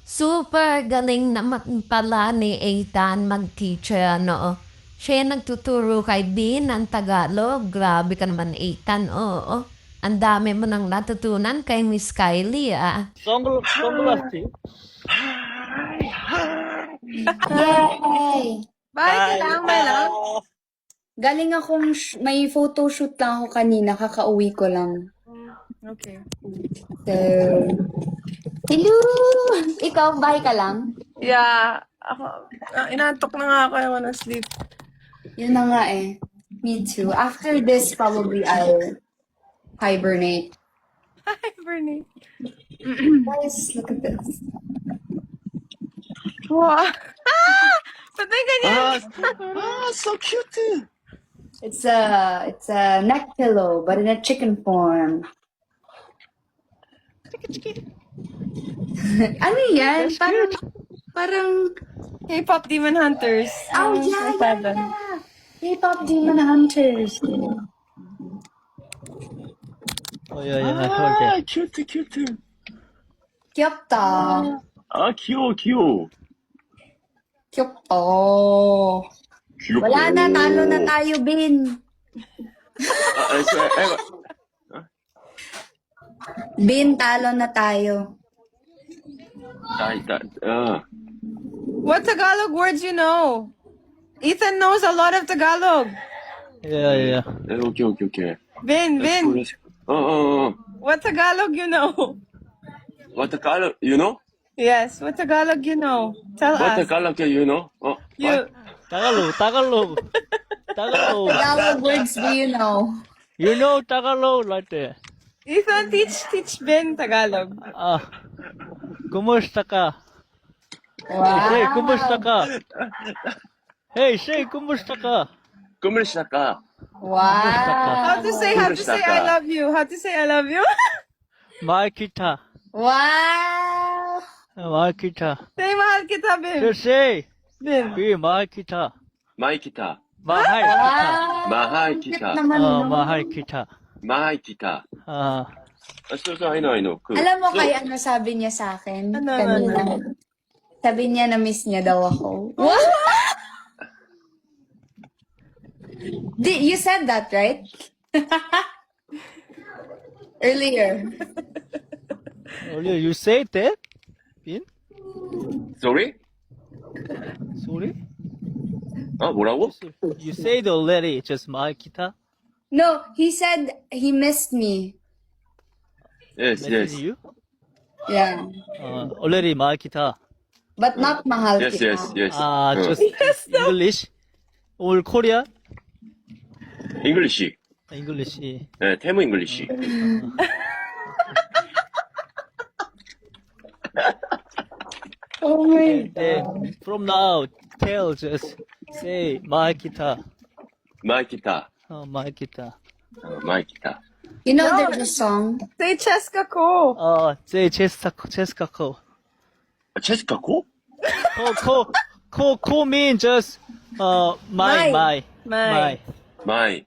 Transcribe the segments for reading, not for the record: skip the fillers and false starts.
Super galing naman pala ni Ethan mag-teacher, ano. Siya yung nagtuturo kay Bin ng Tagalog. Grabe ka naman, Ethan, oo. Ang dami mo nang natutunan kay Miss Kylie, ah. Sunglasses. Yay! Bye ka lang, may lang. Galing akong, may photoshoot lang ako kanina, kakauwi ko lang. Okay. So, hello! Ikaw, bye ka lang? Yeah. Ako, inaantok na nga ako. I wanna sleep. Yun na nga eh. Me too. After this, probably I'll hibernate. Hi, Bernie. Guys, look at this. Wow. Ah! Ba't may ganyan? So cute. It's a neck pillow, but in a chicken form. Ano yan? Parang, K-pop Demon Hunters. oh Ang yeah, yeah, iPadan. yeah. K-pop Demon Hunters. Oh yeah, okay. cute. Kyopta. 귀여워. Kyopto. 귀엽고. Wala na, talo na tayo, Bin. Bin, talo na tayo. What Tagalog words you know? Ethan knows a lot of Tagalog. Yeah. 오케이. Vin. What Tagalog you know? What the color, you know? Yes, what Tagalog you know? Tell What the us. color, you know? You. Tagalog. Tagalog words do you know? You know Tagalog like that. Ethan, teach Vin Tagalog. Kumusta ka? Wow. Say, kumusta ka? Hey, say, kumusta ka? 꾸물샤까. Wow. How to say I love you? How to say I love you? Mahal kita. Wow. Mahal kita. Say mahal kita, Vin. Just say, Vin. mahal kita. 마이키타. Mahal kita. Wow. 마하이 Cute 기타. naman, no? Mahal kita. 마하이 기타. I know. Alam mo kaya ano sabi niya sa akin? Ano? Kanina. Sabi niya na miss niya daw ako. What? You said that, right? Earlier. Earlier you said that? Bin? Sorry? Sorry? 뭐라고? You said already, just mahal kita. No, he said he missed me. Yes. Message you? Yeah. Already mahal kita. But not mahal Yes. kita. Just English or Korea? 잉글리시. English. 네, 테무 잉글리시. Oh my Then from now, just say mahal kita. 마이키타. Mahal kita. 마이키타. You know there's a song? Say Cheska ko. Say Jessica Ko. 체스카 코? Ko mean just my. My. 마이. My.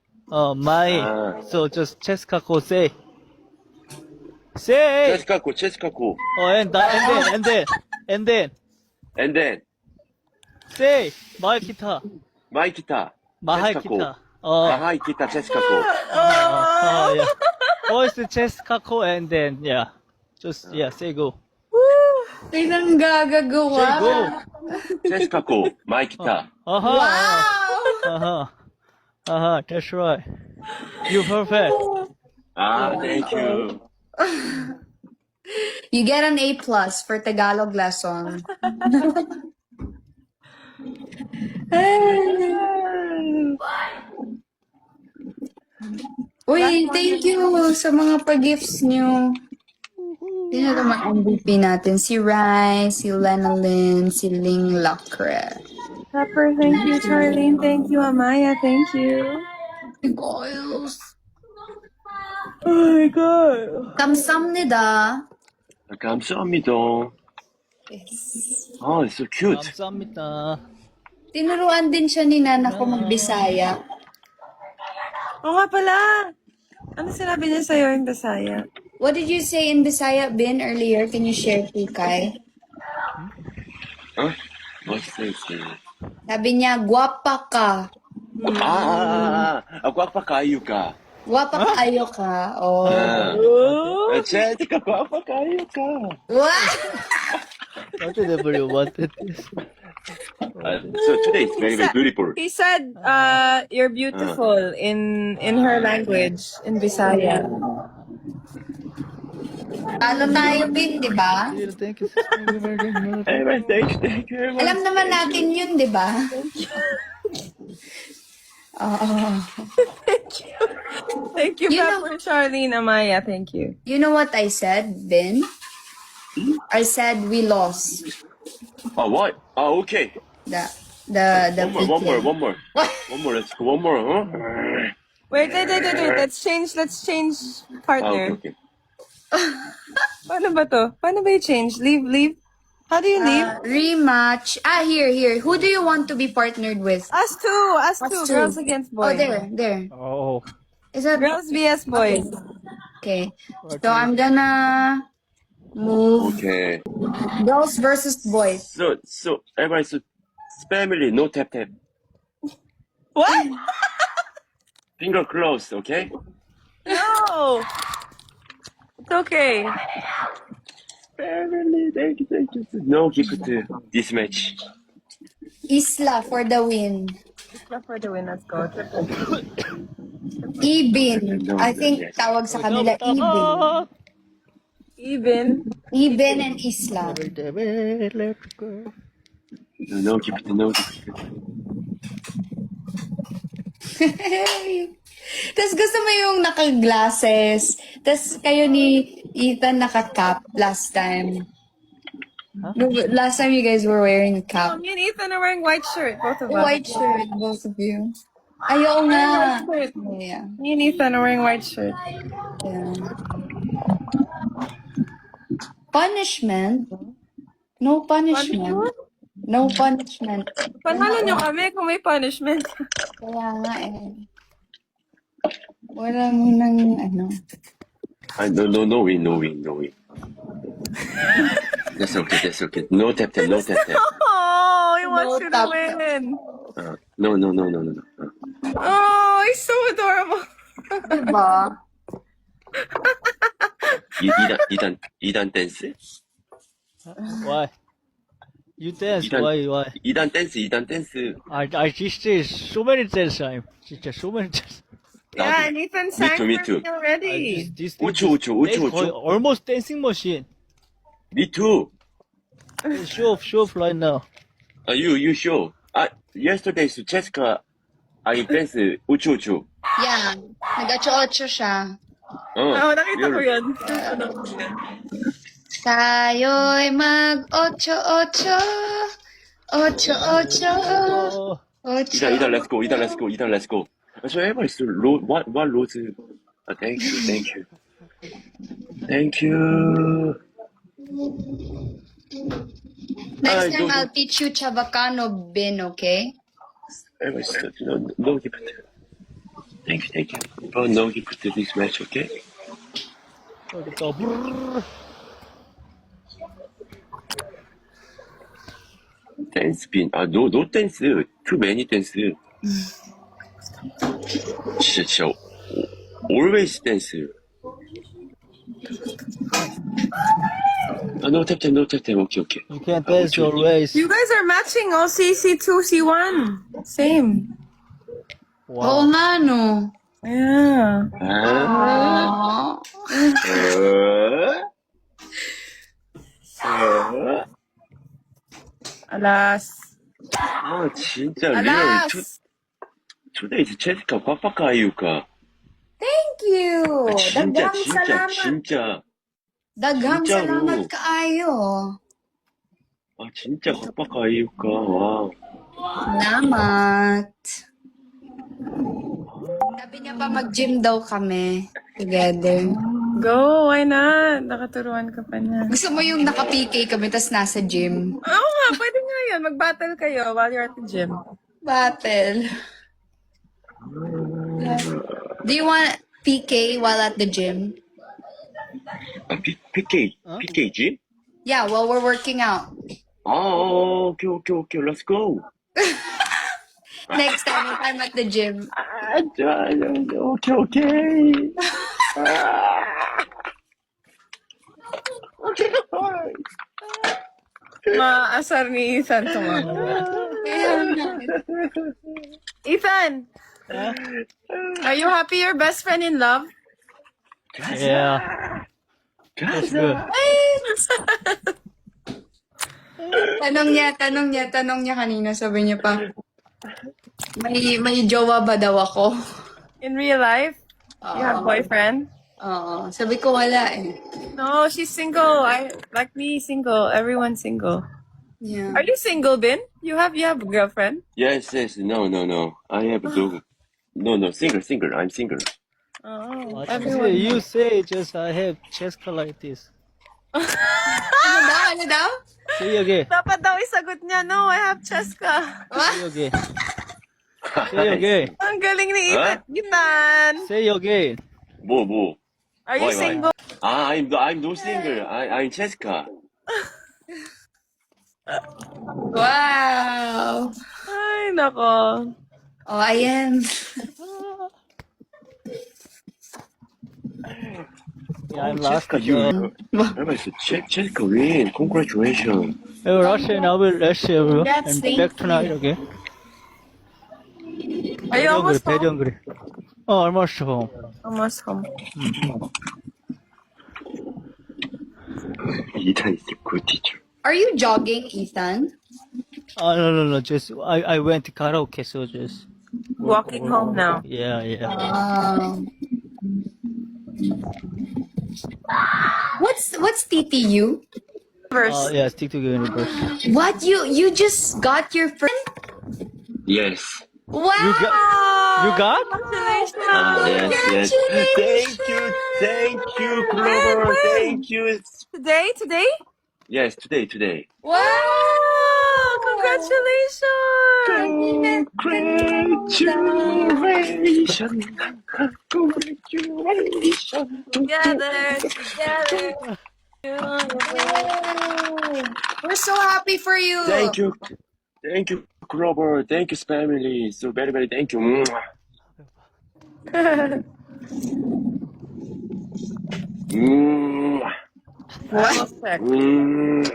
Ah. So just Jessica Ko say. Say. 체스카 코. And then And then say mahal kita. 마이키타. Mahal 체스카 코. kita. 마하이 기타 체스카 코. Yeah. First Jessica Ko and then say go. Tinang gagagawa. Say go. 체스카 코. 마이키타. Wow! That's right. You perfect. Thank you. You get an A+ for Tagalog lesson. Uy, thank you sa mga pa-gifts nyo. Sino naman MVP natin? Si Rai, si Lenalyn, si Ling Lacre. Pepper, thank you. Charlene, thank you. Amaya, thank you. Goils. Oh my God. Kamsamnida. 감사합니다. Yes. It's so cute. 감사합니다. Tinuruan din siya ni Nana ko mag-Bisaya. Oo nga pala. Ano sinabi niya sa'yo in Bisaya? What did you say in Bisaya, Bin, earlier? Can you share, Kay? Huh? What's this? Sabi niya, guwapa ka. Guapa kayo ka. Guwapa kayo ka. Oh. Jessica, guapa kayo ka. What? What did everybody wanted this? So today is very, very beautiful. He said, you're beautiful in her language, in Bisaya. Ano tayo, Bin, di ba? Thank you. Anyway, thank you very much. Alam naman natin yun, di ba? Oo. Thank you, You Pepper, Charlene, Amaya. Thank you. You know what I said, Ben? I said we lost Oh, what? Oh, okay. the One more. What? Let's go. One more, huh? Wait. Let's change partner. Okay. Paano ba to? Paano ba i-change? Leave? How do you leave? Rematch. Here. Who do you want to be partnered with? Us two. two. Girls against Oh, boys. there. Oh. Is that Girls vs boys. okay? So I'm gonna move Okay. girls versus boys. So everybody, so family, no tap. What? Finger closed, okay? No. It's okay. Family, thank you. No gift this match. Isla for the win. Let's for the win. Let's go. Ibin. I think tawag sa kanila Ibin. Even. Ibin and Isla. Let's go. No gift. Tapos gusto mo yung naka-glasses. Tapos kayo ni Ethan naka-cap last time. No, last time you guys were wearing a Oh, cap. me and Ethan are wearing white shirt, both of us. White shirt, both of you. Ayaw nga. White shirt. Yeah. Me and Ethan are wearing white shirt. Yeah. Punishment? No punishment. No punishment. Panalo nyo kami kung may punishment. Kaya nga eh. Wala mo nang ano. No win. That's okay. No tap. Oh, he wants No you to tap. win. No. Oh, he's so adorable. Diba? 이단 댄스? Why? You dance. 이단- Why? 이단 댄스. I just did so many dance time. Just so many dance. Yeah, and Ethan sang Me for too. me already. 우추. Almost dancing machine. Me too. Show off right now. You show. Yesterday, Jessica, I dance 우추. Yeah. Nag-8-8 siya. Oh, nakita ko yan. Tayo'y mag-8-8. 8-8. Oh, 8. 이단 let's go. So everybody is what rose? Thank you. Next Ay, time go. I'll teach you Chavacano, Ben, okay? Everybody no gift. Thank you. Oh, no gift this match, okay? 또 brrr. Dance spin. No dance. Too many dance. 진짜 always dance. No tap. Okay. You can't dance always. You guys are matching all C2, C1. Same. Oo Wow. nga, no? Yeah. Aww. Alas. 진짜 Alas. real. Today is Jessica papakaayuka. Thank you! 진짜 Daghang salamat. 진짜. Daghang 진짜로. salamat kaayo. 진짜 papakaayuka. 와. Salamat. Sabi niya pa mag-gym daw kami together. Go, why not? Nakaturuan ka pa niya. Gusto mo yung naka-PK kami tas nasa gym? Oo nga, pwede nga yan. Mag-battle kayo while you're at the gym. Battle. Do you want PK while at the gym? PK gym? Yeah, while we're working out. Oh, okay, okay, okay. Let's go. Next time, if I'm at the gym. Okay, okay. Okay. Maasar ni Ethan to mamaya. Ethan, are you happy your best friend in love? Yeah, that's good. Tanong niya kanina, sabi niya pa, may jowa ba daw ako? In real life? You have boyfriend? Oo, sabi ko wala eh. No, she's single. Like me, single. Everyone's single. Yeah. Are you single, Bin? You have a girlfriend? Yes. No. I have a dog. No. Single. I'm single. Oh, What you say? Just I have chest colitis. Ano daw? Say again. Dapat daw isagot niya, no, I have Cheska. Say again. Say again. Ang galing ni Huh? Ethan. Say again. 뭐. Are you Why? single? I'm no single. I'm Jessica. Wow! Ay, nako. Oh, ayan. Yeah, I'm last. Jessica, you. Jessica win. Congratulations. Russian, I will Russia, bro. Congrats, And thank back tonight, okay? Are you almost Very home? hungry. Oh, almost home. Almost home. Ethan is a good teacher. Are you jogging, Ethan? Oh, no. Just I went to karaoke, so just Walking home now. yeah. What's TTU? Oh, yeah, stick to universe. What you just got your first? Yes. Wow! You got? Yes. Thank you, Clover. Thank you. Today? Yes, today. Wow! Congratulations! Congratulations. Together. We're so happy for you. Thank you, Clover. Thank you, family. So very, very thank you. Mwah. Mwah. What? Mwah.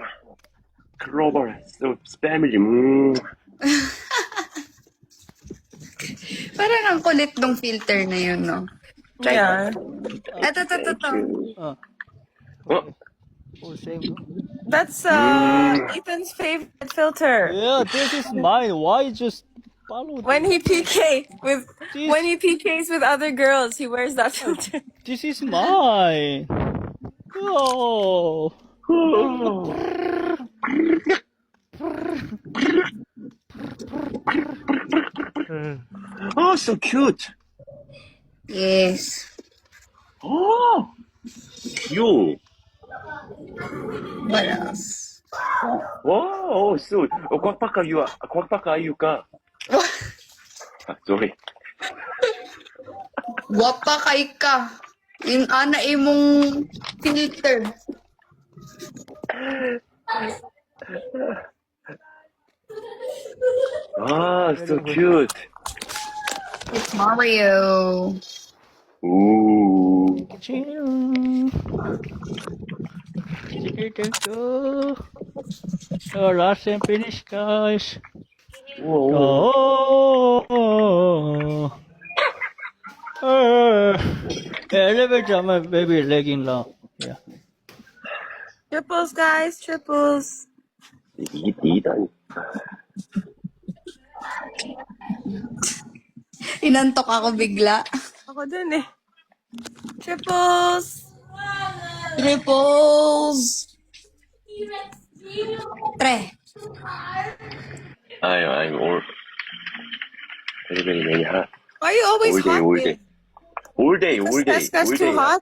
Clover, so family. Mwah. Parang ang kulit ng filter na yun, no? Yeah. Ito. Oh, Oh, same. That's Ethan's favorite filter. Yeah, this is mine. Why just follow? When he PKs with other girls, he wears that filter. This is mine. Oh. oh, so cute. Yes. Oh, you. What else? Wow, so kwakpak kayo ka. Sorry. Wapa kay ka. Yung ana imong filter. Ah, so cute. It's Mario. Ooh. Oh, last and finish, guys. Whoa. Oh. Elevator, my baby legging long. Yeah. Triples, guys, triples. Ethan. Inantok ako bigla. Ako din eh. Triples. Triples. Tre. I'm all very, very, very hot. Why are you always hot? All day. That's too hot.